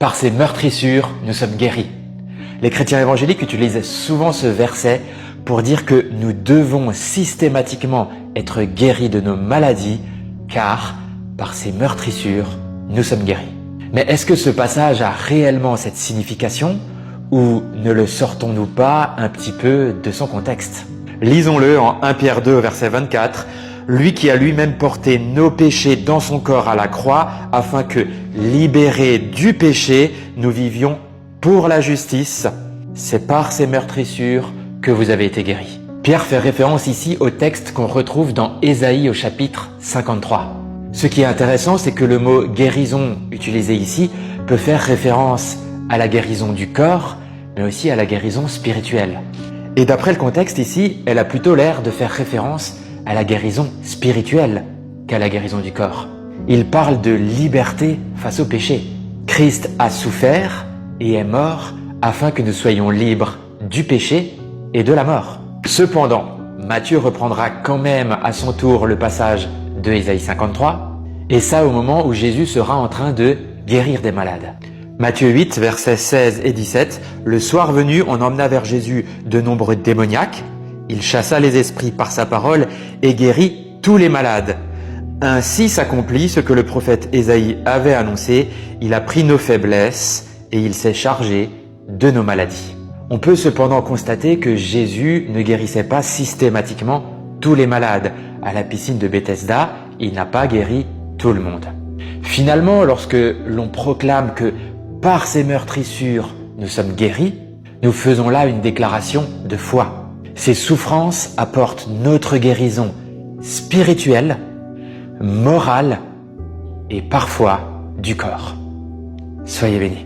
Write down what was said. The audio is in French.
Par ses meurtrissures, nous sommes guéris. Les chrétiens évangéliques utilisent souvent ce verset pour dire que nous devons systématiquement être guéris de nos maladies, car par ses meurtrissures, nous sommes guéris. Mais est-ce que ce passage a réellement cette signification ou ne le sortons-nous pas un petit peu de son contexte? Lisons-le en 1 Pierre 2, verset 24. « Lui qui a lui-même porté nos péchés dans son corps à la croix, afin que, libérés du péché, nous vivions pour la justice. C'est par ses meurtrissures que vous avez été guéris. » Pierre fait référence ici au texte qu'on retrouve dans Ésaïe au chapitre 53. Ce qui est intéressant, c'est que le mot « guérison » utilisé ici peut faire référence à la guérison du corps, mais aussi à la guérison spirituelle. Et d'après le contexte ici, elle a plutôt l'air de faire référence à la guérison spirituelle qu'à la guérison du corps. Il parle de liberté face au péché. Christ a souffert et est mort afin que nous soyons libres du péché et de la mort. Cependant, Matthieu reprendra quand même à son tour le passage de Ésaïe 53, et ça au moment où Jésus sera en train de guérir des malades. Matthieu 8, versets 16 et 17, « Le soir venu, on emmena vers Jésus de nombreux démoniaques. Il chassa les esprits par sa parole et guérit tous les malades. Ainsi s'accomplit ce que le prophète Ésaïe avait annoncé. Il a pris nos faiblesses et il s'est chargé de nos maladies. » On peut cependant constater que Jésus ne guérissait pas systématiquement tous les malades. À la piscine de Bethesda, il n'a pas guéri tout le monde. Finalement, lorsque l'on proclame que par ses meurtrissures, nous sommes guéris, nous faisons là une déclaration de foi. Ces souffrances apportent notre guérison spirituelle, morale et parfois du corps. Soyez bénis.